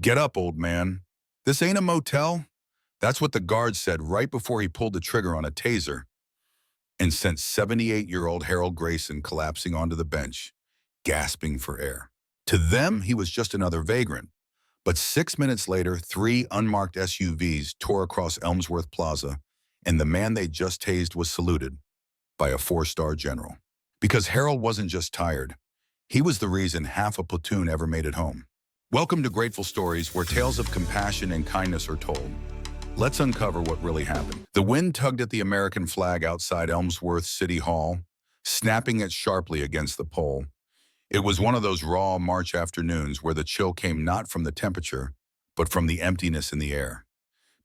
Get up, old man. This ain't a motel. That's what the guard said right before he pulled the trigger on a taser and sent 78-year-old Harold Grayson collapsing onto the bench, gasping for air. To them, he was just another vagrant. But 6 minutes later, 3 unmarked SUVs tore across Elmsworth Plaza, and the man they just tased was saluted by a 4-star general. Because Harold wasn't just tired. He was the reason half a platoon ever made it home. Welcome to Grateful Stories, where tales of compassion and kindness are told. Let's uncover what really happened. The wind tugged at the American flag outside Elmsworth City Hall, snapping it sharply against the pole. It was one of those raw March afternoons where the chill came not from the temperature, but from the emptiness in the air.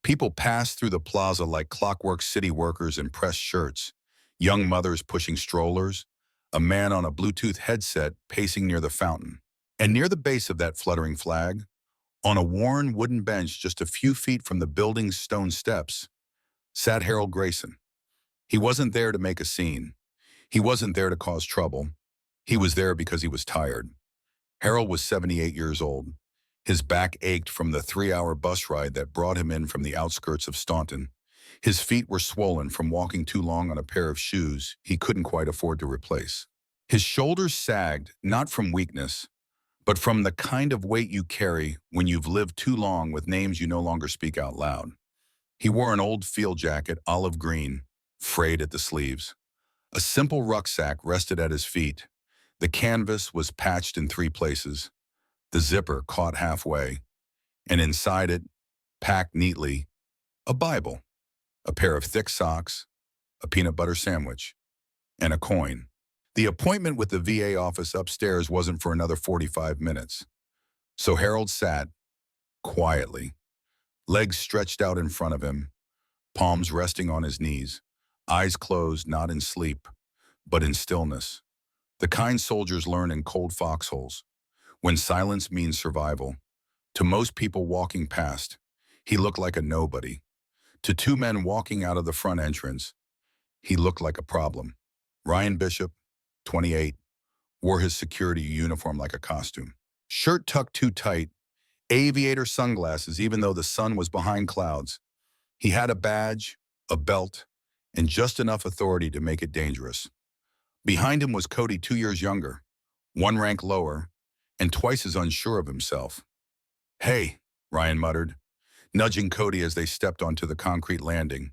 People passed through the plaza like clockwork, city workers in pressed shirts, young mothers pushing strollers, a man on a Bluetooth headset pacing near the fountain. And near the base of that fluttering flag, on a worn wooden bench just a few feet from the building's stone steps, sat Harold Grayson. He wasn't there to make a scene. He wasn't there to cause trouble. He was there because he was tired. Harold was 78 years old. His back ached from the 3-hour bus ride that brought him in from the outskirts of Staunton. His feet were swollen from walking too long on a pair of shoes he couldn't quite afford to replace. His shoulders sagged, not from weakness, but from the kind of weight you carry when you've lived too long with names you no longer speak out loud. He wore an old field jacket, olive green, frayed at the sleeves. A simple rucksack rested at his feet. The canvas was patched in 3 places, the zipper caught halfway, and inside it, packed neatly, a Bible, a pair of thick socks, a peanut butter sandwich, and a coin. The appointment with the VA office upstairs wasn't for another 45 minutes. So Harold sat, quietly, legs stretched out in front of him, palms resting on his knees, eyes closed not in sleep, but in stillness. The kind soldiers learn in cold foxholes, when silence means survival. To most people walking past, he looked like a nobody. To 2 men walking out of the front entrance, he looked like a problem. Ryan Bishop, 28, wore his security uniform like a costume. Shirt tucked too tight, aviator sunglasses even though the sun was behind clouds. He had a badge, a belt, and just enough authority to make it dangerous. Behind him was Cody, 2 years younger, 1 rank lower, and twice as unsure of himself. "Hey," Ryan muttered, nudging Cody as they stepped onto the concrete landing.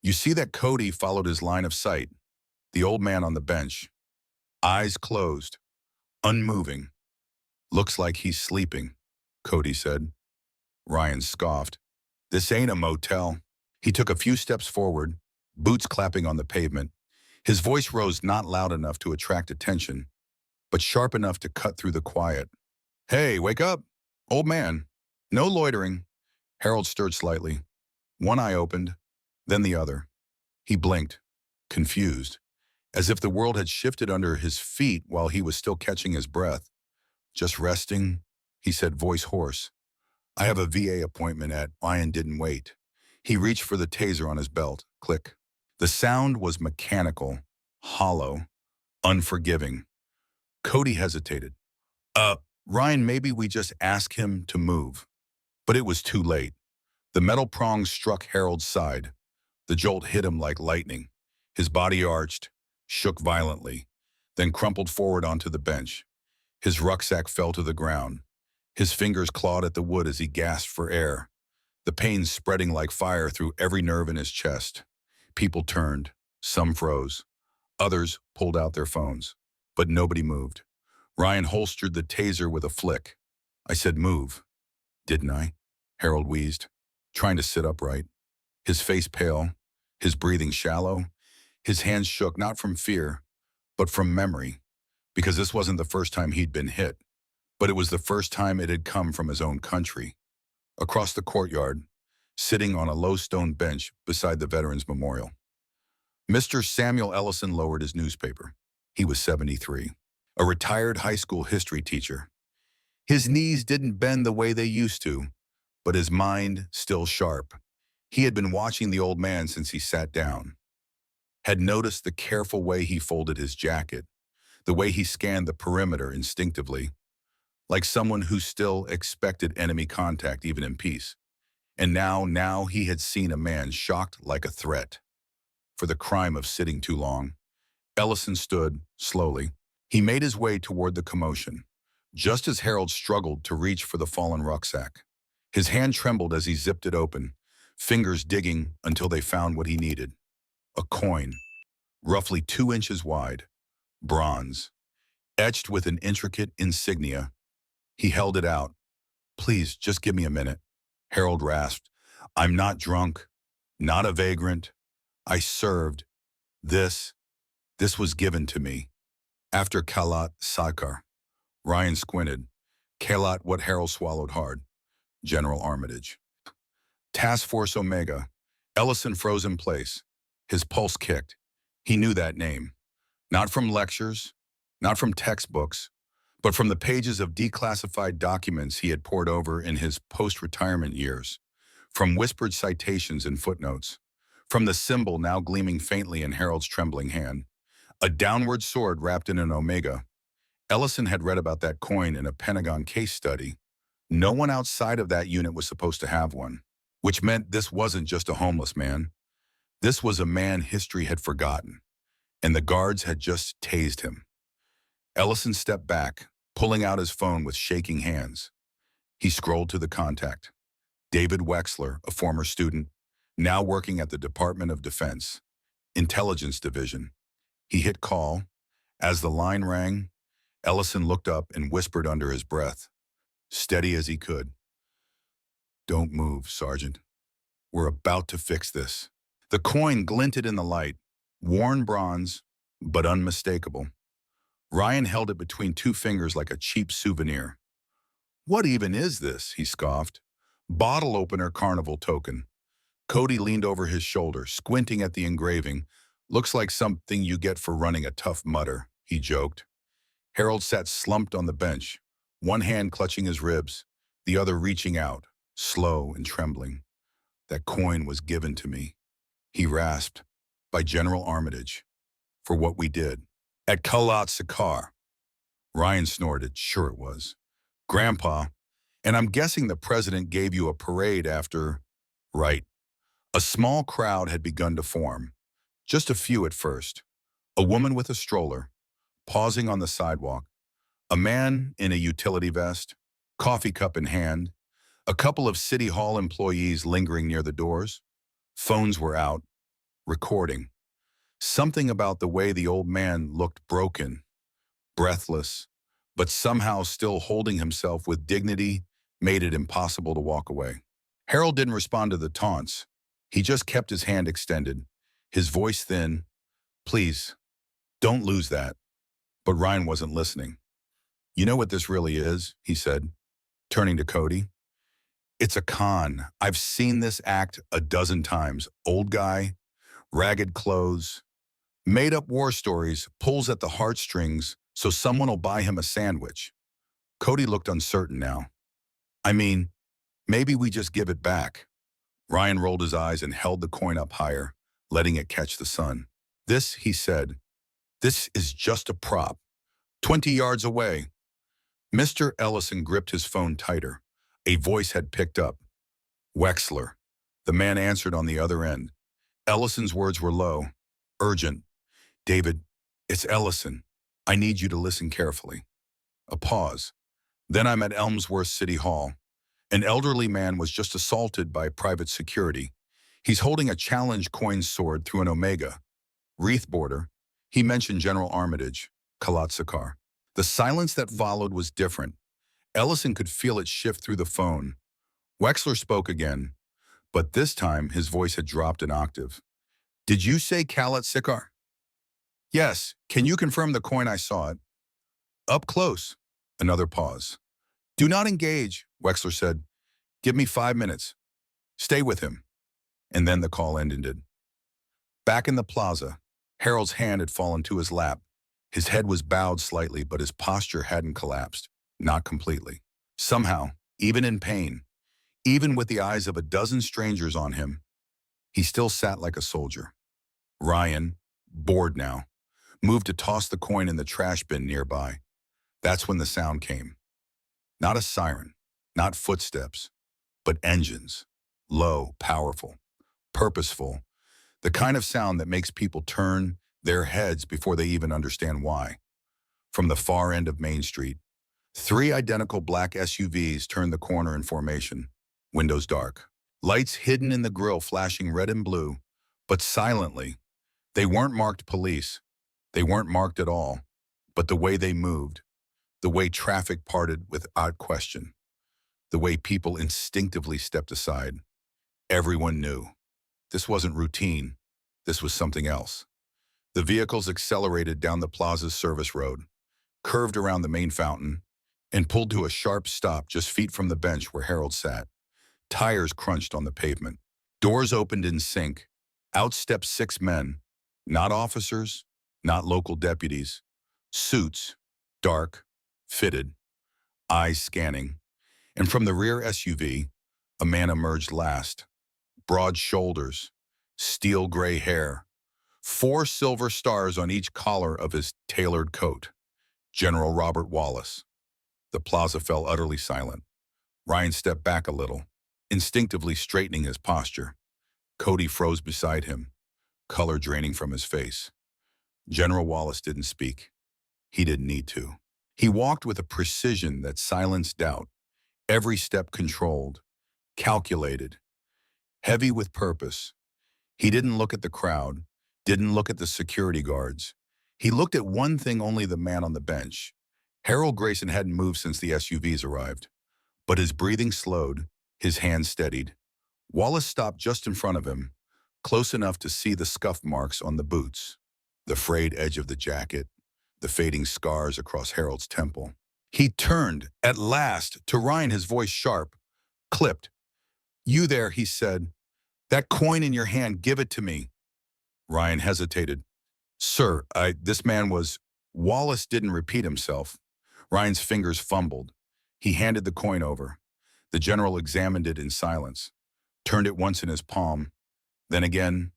You see that Cody followed his line of sight, the old man on the bench. Eyes closed, unmoving. "Looks like he's sleeping," Cody said. Ryan scoffed. "This ain't a motel." He took a few steps forward, boots clapping on the pavement. His voice rose not loud enough to attract attention, but sharp enough to cut through the quiet. "Hey, wake up, old man. No loitering." Harold stirred slightly. One eye opened, then the other. He blinked, confused, as if the world had shifted under his feet while he was still catching his breath. "Just resting," he said, voice hoarse. "I have a VA appointment at..." Ryan didn't wait. He reached for the taser on his belt. Click. The sound was mechanical, hollow, unforgiving. Cody hesitated. Ryan, maybe we just ask him to move." But it was too late. The metal prongs struck Harold's side. The jolt hit him like lightning. His body arched, shook violently, then crumpled forward onto the bench. His rucksack fell to the ground. His fingers clawed at the wood as he gasped for air, the pain spreading like fire through every nerve in his chest. People turned. Some froze. Others pulled out their phones. But nobody moved. Ryan holstered the taser with a flick. "I said move, didn't I?" Harold wheezed, trying to sit upright. His face pale, his breathing shallow. His hands shook not from fear, but from memory, because this wasn't the first time he'd been hit, but it was the first time it had come from his own country. Across the courtyard, sitting on a low stone bench beside the Veterans Memorial, Mr. Samuel Ellison lowered his newspaper. He was 73, a retired high school history teacher. His knees didn't bend the way they used to, but his mind still sharp. He had been watching the old man since he sat down, had noticed the careful way he folded his jacket, the way he scanned the perimeter instinctively. like someone who still expected enemy contact even in peace. And now he had seen a man shocked like a threat. For the crime of sitting too long, Ellison stood, slowly. He made his way toward the commotion, just as Harold struggled to reach for the fallen rucksack. His hand trembled as he zipped it open, fingers digging until they found what he needed. A coin, roughly 2 inches wide, bronze, etched with an intricate insignia. He held it out. "Please, just give me a minute," Harold rasped. "I'm not drunk, not a vagrant. I served. This, this was given to me. After Kalat Sakar." Ryan squinted. Kalat, what Harold swallowed hard. General Armitage. Task Force Omega. Ellison froze in place. His pulse kicked. He knew that name. Not from lectures, not from textbooks, but from the pages of declassified documents he had pored over in his post-retirement years, from whispered citations and footnotes, from the symbol now gleaming faintly in Harold's trembling hand. A downward sword wrapped in an omega. Ellison had read about that coin in a Pentagon case study. No one outside of that unit was supposed to have one, which meant this wasn't just a homeless man. This was a man history had forgotten, and the guards had just tased him. Ellison stepped back, pulling out his phone with shaking hands. He scrolled to the contact. David Wexler, a former student, now working at the Department of Defense, Intelligence Division. He hit call. As the line rang, Ellison looked up and whispered under his breath, steady as he could, "Don't move, Sergeant. We're about to fix this." The coin glinted in the light, worn bronze, but unmistakable. Ryan held it between 2 fingers like a cheap souvenir. "What even is this?" he scoffed. "Bottle opener carnival token." Cody leaned over his shoulder, squinting at the engraving. "Looks like something you get for running a Tough Mudder," he joked. Harold sat slumped on the bench, one hand clutching his ribs, the other reaching out, slow and trembling. "That coin was given to me," he rasped, "by General Armitage, for what we did. At Kalat Sakar." Ryan snorted. "Sure it was. Grandpa, and I'm guessing the president gave you a parade after..." "Right." A small crowd had begun to form. Just a few at first. A woman with a stroller, pausing on the sidewalk. A man in a utility vest, coffee cup in hand. A couple of City Hall employees lingering near the doors. Phones were out, recording. Something about the way the old man looked broken, breathless, but somehow still holding himself with dignity made it impossible to walk away. Harold didn't respond to the taunts. He just kept his hand extended, his voice thin. "Please, don't lose that." But Ryan wasn't listening. "You know what this really is?" he said, turning to Cody. "It's a con. I've seen this act a dozen times. Old guy, ragged clothes, made-up war stories, pulls at the heartstrings so someone will buy him a sandwich." Cody looked uncertain now. "I mean, maybe we just give it back." Ryan rolled his eyes and held the coin up higher, letting it catch the sun. "This," he said, "this is just a prop. 20 yards away." Mr. Ellison gripped his phone tighter. A voice had picked up. "Wexler." The man answered on the other end. Ellison's words were low, urgent. "David, it's Ellison. I need you to listen carefully." A pause. "Then I'm at Elmsworth City Hall. An elderly man was just assaulted by private security. He's holding a challenge coin sword through an omega. Wreath border." He mentioned General Armitage, Kalat Sakar. The silence that followed was different. Ellison could feel it shift through the phone. Wexler spoke again, but this time his voice had dropped an octave. "Did you say Kalat Sakar?" "Yes. Can you confirm the coin? I saw it." "Up close." Another pause. "Do not engage," Wexler said. "Give me 5 minutes. Stay with him." And then the call ended. Back in the plaza, Harold's hand had fallen to his lap. His head was bowed slightly, but his posture hadn't collapsed. Not completely. Somehow, even in pain, even with the eyes of a dozen strangers on him, he still sat like a soldier. Ryan, bored now, moved to toss the coin in the trash bin nearby. That's when the sound came. Not a siren, not footsteps, but engines. Low, powerful, purposeful, the kind of sound that makes people turn their heads before they even understand why. From the far end of Main Street, three identical black SUVs turned the corner in formation, windows dark. Lights hidden in the grille flashing red and blue, but silently. They weren't marked police. They weren't marked at all. But the way they moved, the way traffic parted without question, the way people instinctively stepped aside, everyone knew. This wasn't routine. This was something else. The vehicles accelerated down the plaza's service road, curved around the main fountain, and pulled to a sharp stop just feet from the bench where Harold sat. Tires crunched on the pavement. Doors opened in sync. Out stepped six men, not officers, not local deputies. Suits, dark, fitted, eyes scanning. And from the rear SUV, a man emerged last. Broad shoulders, steel gray hair, four silver stars on each collar of his tailored coat. General Robert Wallace. The plaza fell utterly silent. Ryan stepped back a little, instinctively straightening his posture. Cody froze beside him, color draining from his face. General Wallace didn't speak. He didn't need to. He walked with a precision that silenced doubt, every step controlled, calculated, heavy with purpose. He didn't look at the crowd, didn't look at the security guards. He looked at one thing only the man on the bench. Harold Grayson hadn't moved since the SUVs arrived, but his breathing slowed, his hands steadied. Wallace stopped just in front of him, close enough to see the scuff marks on the boots, the frayed edge of the jacket, the fading scars across Harold's temple. He turned, at last, to Ryan, his voice sharp, clipped. "You there," he said. "That coin in your hand, give it to me." Ryan hesitated. "Sir, this man was—" Wallace didn't repeat himself. Ryan's fingers fumbled. He handed the coin over. The general examined it in silence, turned it once in his palm, then again,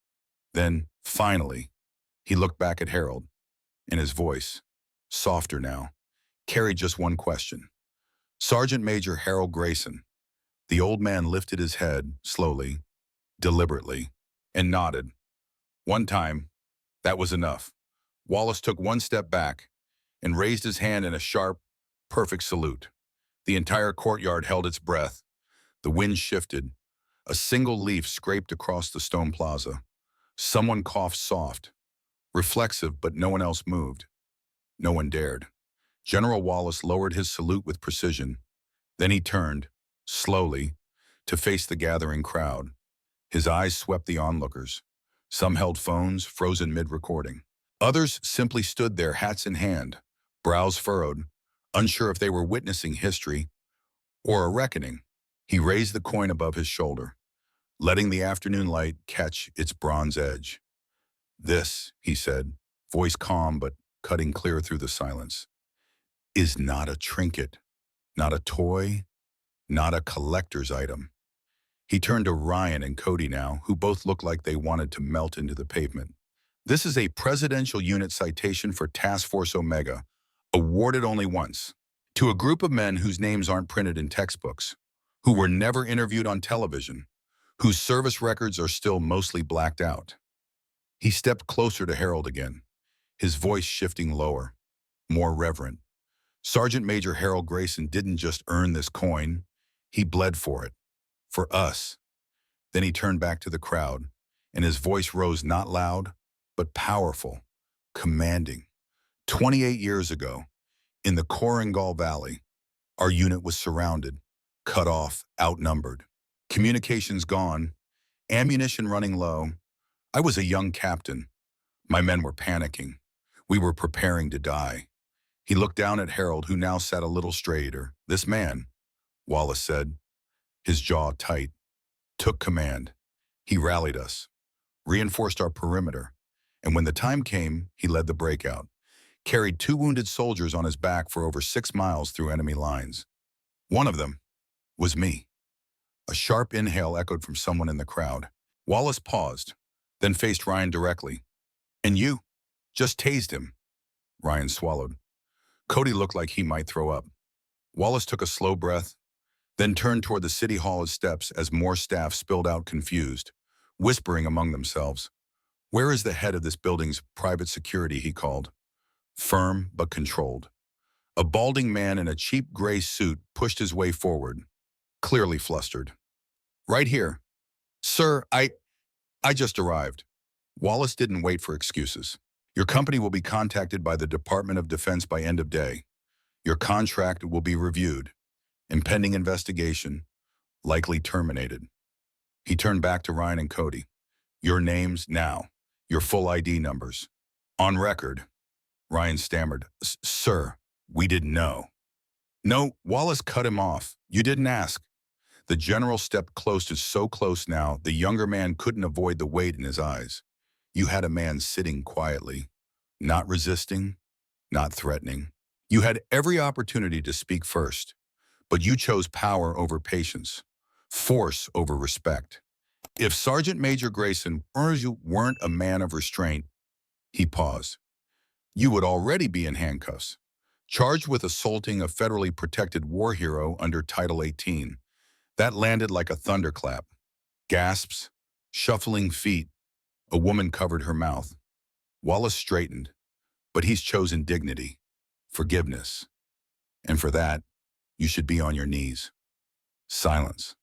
then, finally, he looked back at Harold, and his voice, softer now, carried just one question. "Sergeant Major Harold Grayson." The old man lifted his head, slowly, deliberately, and nodded. One time, that was enough. Wallace took one step back and raised his hand in a sharp, perfect salute. The entire courtyard held its breath. The wind shifted. A single leaf scraped across the stone plaza. Someone coughed soft, reflexive, but no one else moved. No one dared. General Wallace lowered his salute with precision. Then he turned, slowly, to face the gathering crowd. His eyes swept the onlookers. Some held phones, frozen mid-recording. Others simply stood there, hats in hand, brows furrowed, unsure if they were witnessing history or a reckoning. He raised the coin above his shoulder, letting the afternoon light catch its bronze edge. "This," he said, voice calm but cutting clear through the silence, "is not a trinket, not a toy, not a collector's item." He turned to Ryan and Cody now, who both looked like they wanted to melt into the pavement. "This is a Presidential Unit Citation for Task Force Omega, awarded only once, to a group of men whose names aren't printed in textbooks, who were never interviewed on television, whose service records are still mostly blacked out." He stepped closer to Harold again, his voice shifting lower, more reverent. "Sergeant Major Harold Grayson didn't just earn this coin, he bled for it. For us." Then he turned back to the crowd, and his voice rose not loud, but powerful, commanding. 28 years ago, in the Korengal Valley, our unit was surrounded, cut off, outnumbered. Communications gone, ammunition running low. I was a young captain. My men were panicking. We were preparing to die. He looked down at Harold, who now sat a little straighter. "This man," Wallace said, his jaw tight, "took command. He rallied us, reinforced our perimeter, and when the time came, he led the breakout, carried 2 wounded soldiers on his back for over 6 miles through enemy lines. One of them was me." A sharp inhale echoed from someone in the crowd. Wallace paused, then faced Ryan directly. "And you? Just tased him." Ryan swallowed. Cody looked like he might throw up. Wallace took a slow breath, then turned toward the city hall's steps as more staff spilled out confused, whispering among themselves. Where is the head of this building's private security, he called. Firm but controlled. A balding man in a cheap gray suit pushed his way forward, clearly flustered. Right here. Sir, I just arrived. Wallace didn't wait for excuses. Your company will be contacted by the Department of Defense by end of day. Your contract will be reviewed. Impending investigation, likely terminated. He turned back to Ryan and Cody. Your names now. Your full ID numbers. On record. Ryan stammered. Sir, we didn't know. No, Wallace cut him off. You didn't ask. The general stepped so close now, the younger man couldn't avoid the weight in his eyes. You had a man sitting quietly, not resisting, not threatening. You had every opportunity to speak first, but you chose power over patience, force over respect. If Sergeant Major Grayson weren't a man of restraint, he paused, you would already be in handcuffs, charged with assaulting a federally protected war hero under Title 18. That landed like a thunderclap. Gasps, shuffling feet. A woman covered her mouth. Wallace straightened, but he's chosen dignity, forgiveness. And for that, you should be on your knees. Silence.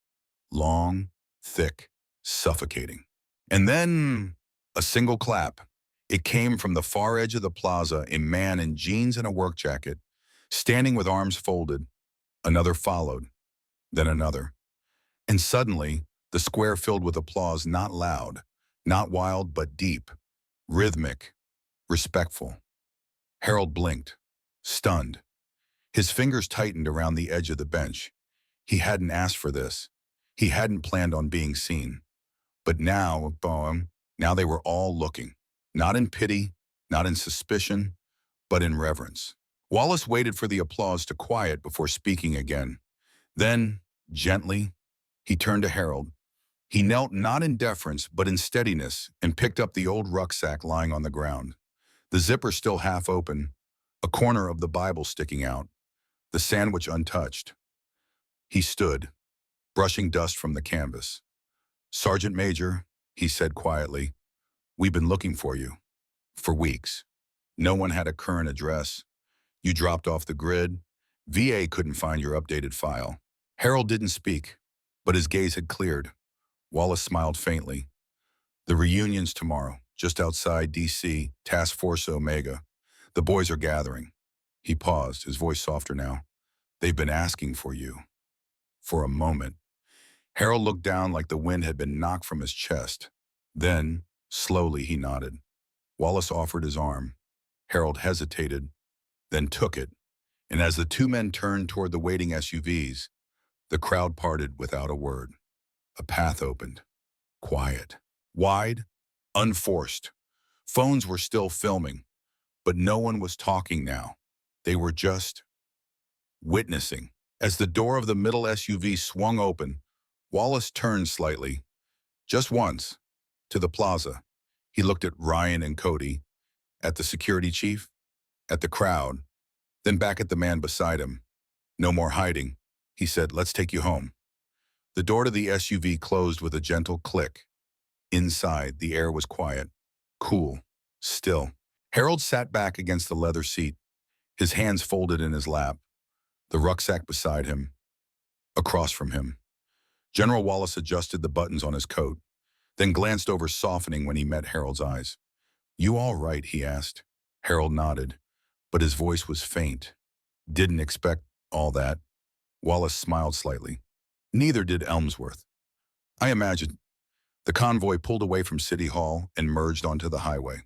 Long, thick, suffocating. And then a single clap. It came from the far edge of the plaza, a man in jeans and a work jacket, standing with arms folded. Another followed, then another. And suddenly, the square filled with applause, not loud, not wild, but deep, rhythmic, respectful. Harold blinked, stunned. His fingers tightened around the edge of the bench. He hadn't asked for this. He hadn't planned on being seen. But now they were all looking, not in pity, not in suspicion, but in reverence. Wallace waited for the applause to quiet before speaking again. Then, gently, he turned to Harold. He knelt not in deference, but in steadiness, and picked up the old rucksack lying on the ground. The zipper still half open, a corner of the Bible sticking out, the sandwich untouched. He stood, brushing dust from the canvas. Sergeant Major, he said quietly, we've been looking for you. For weeks. No one had a current address. You dropped off the grid. VA couldn't find your updated file. Harold didn't speak, but his gaze had cleared. Wallace smiled faintly. The reunion's tomorrow, just outside D.C., Task Force Omega. The boys are gathering. He paused, his voice softer now. They've been asking for you. For a moment. Harold looked down like the wind had been knocked from his chest. Then, slowly, he nodded. Wallace offered his arm. Harold hesitated, then took it. And as the two men turned toward the waiting SUVs, the crowd parted without a word. A path opened. Quiet. Wide. Unforced. Phones were still filming, but no one was talking now. They were just witnessing. As the door of the middle SUV swung open, Wallace turned slightly, just once, to the plaza. He looked at Ryan and Cody, at the security chief, at the crowd, then back at the man beside him. No more hiding. He said, let's take you home. The door to the SUV closed with a gentle click. Inside, the air was quiet, cool, still. Harold sat back against the leather seat, his hands folded in his lap, the rucksack beside him, across from him. General Wallace adjusted the buttons on his coat, then glanced over softening when he met Harold's eyes. You all right, he asked. Harold nodded, but his voice was faint. Didn't expect all that. Wallace smiled slightly. Neither did Elmsworth. I imagined. The convoy pulled away from City Hall and merged onto the highway.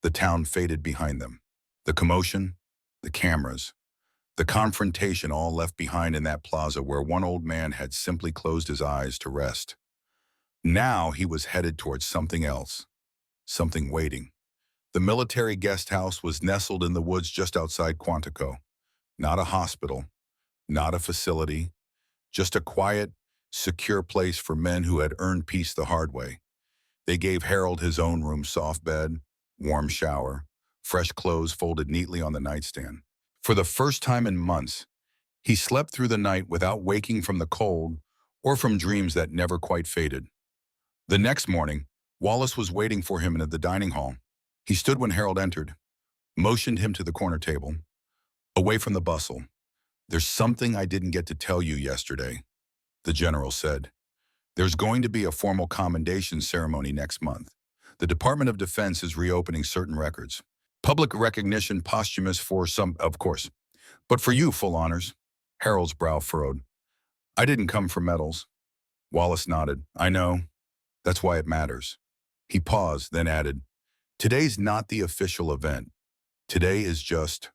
The town faded behind them. The commotion, the cameras, the confrontation all left behind in that plaza where one old man had simply closed his eyes to rest. Now he was headed towards something else, something waiting. The military guest house was nestled in the woods just outside Quantico. Not a hospital, not a facility, just a quiet, secure place for men who had earned peace the hard way. They gave Harold his own room, soft bed, warm shower, fresh clothes folded neatly on the nightstand. For the first time in months, He slept through the night without waking from the cold or from dreams that never quite faded. The next morning, Wallace was waiting for him in the dining hall. He stood when Harold entered, motioned him to the corner table, away from the bustle. "There's something I didn't get to tell you yesterday," the general said. "There's going to be a formal commendation ceremony next month. The Department of Defense is reopening certain records. Public recognition posthumous for some, of course. But for you, full honors." Harold's brow furrowed. "I didn't come for medals." Wallace nodded. "I know. That's why it matters." He paused, then added, "Today's not the official event. Today is just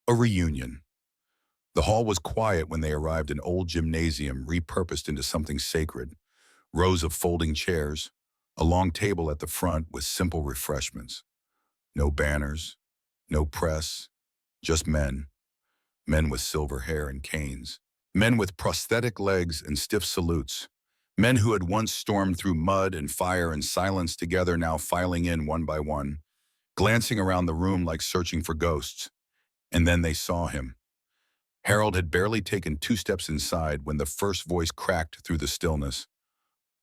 a reunion." The hall was quiet when they arrived, an old gymnasium repurposed into something sacred. Rows of folding chairs, a long table at the front with simple refreshments. No banners, no press, just men. Men with silver hair and canes. Men with prosthetic legs and stiff salutes. Men who had once stormed through mud and fire and silence together, now filing in one by one, glancing around the room like searching for ghosts. And then they saw him. Harold had barely taken 2 steps inside when the first voice cracked through the stillness.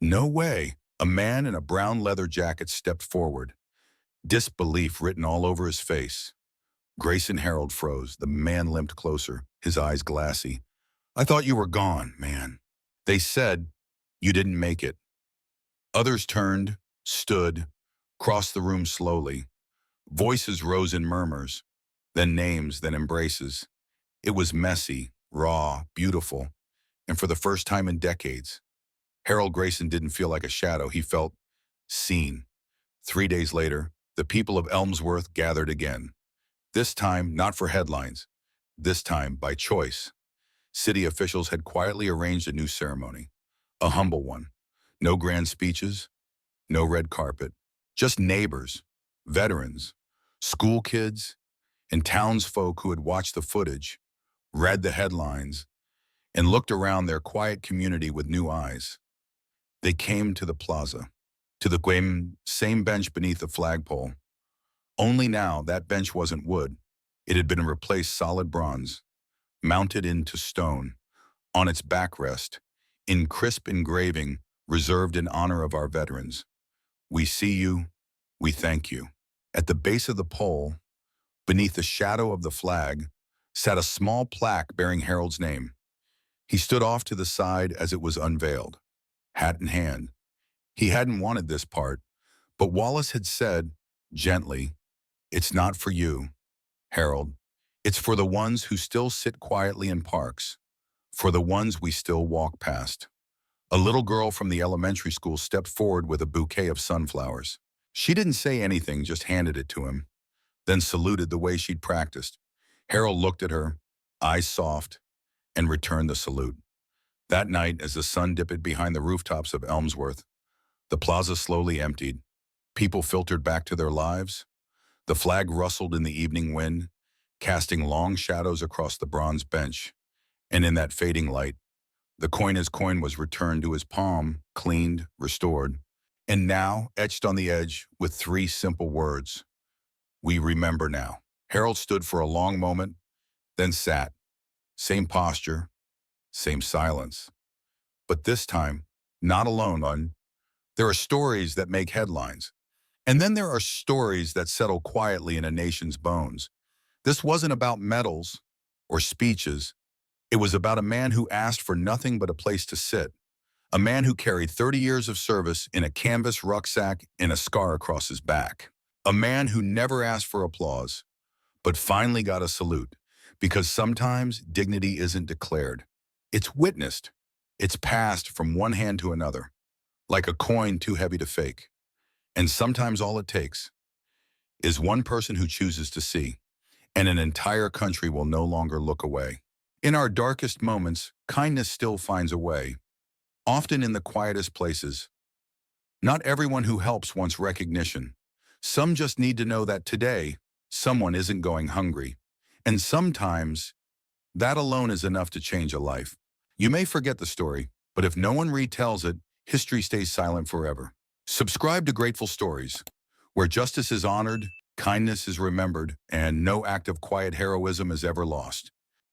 "No way!" A man in a brown leather jacket stepped forward, disbelief written all over his face. Grayson Harold froze. The man limped closer, his eyes glassy. "I thought you were gone, man." "They said you didn't make it." Others turned, stood, crossed the room slowly. Voices rose in murmurs, then names, then embraces. It was messy, raw, beautiful, and for the first time in decades, Harold Grayson didn't feel like a shadow. He felt seen. 3 days later, the people of Elmsworth gathered again. This time, not for headlines. This time, by choice. City officials had quietly arranged a new ceremony. A humble one. No grand speeches, no red carpet. Just neighbors, veterans, school kids, and townsfolk who had watched the footage, read the headlines, and looked around their quiet community with new eyes. They came to the plaza, to the same bench beneath the flagpole. Only now, that bench wasn't wood. It had been replaced solid bronze, mounted into stone, on its backrest, in crisp engraving reserved in honor of our veterans. "We see you, we thank you." At the base of the pole, beneath the shadow of the flag, sat a small plaque bearing Harold's name. He stood off to the side as it was unveiled, hat in hand. He hadn't wanted this part, but Wallace had said, gently, "It's not for you, Harold. It's for the ones who still sit quietly in parks, for the ones we still walk past." A little girl from the elementary school stepped forward with a bouquet of sunflowers. She didn't say anything, just handed it to him, then saluted the way she'd practiced. Harold looked at her, eyes soft, and returned the salute. That night, as the sun dipped behind the rooftops of Elmsworth, the plaza slowly emptied. People filtered back to their lives. The flag rustled in the evening wind, casting long shadows across the bronze bench. And in that fading light, the coiner's coin was returned to his palm, cleaned, restored. And now, etched on the edge with 3 simple words, "We remember now." Harold stood for a long moment, then sat. Same posture, same silence. But this time, not alone. There are stories that make headlines. And then there are stories that settle quietly in a nation's bones. This wasn't about medals or speeches. It was about a man who asked for nothing but a place to sit. A man who carried 30 years of service in a canvas rucksack and a scar across his back. A man who never asked for applause, but finally got a salute. Because sometimes dignity isn't declared. It's witnessed. It's passed from one hand to another, like a coin too heavy to fake. And sometimes all it takes is one person who chooses to see, and an entire country will no longer look away. In our darkest moments, kindness still finds a way, often in the quietest places. Not everyone who helps wants recognition. Some just need to know that today, someone isn't going hungry. And sometimes, that alone is enough to change a life. You may forget the story, but if no one retells it, history stays silent forever. Subscribe to Grateful Stories, where justice is honored, kindness is remembered, and no act of quiet heroism is ever lost.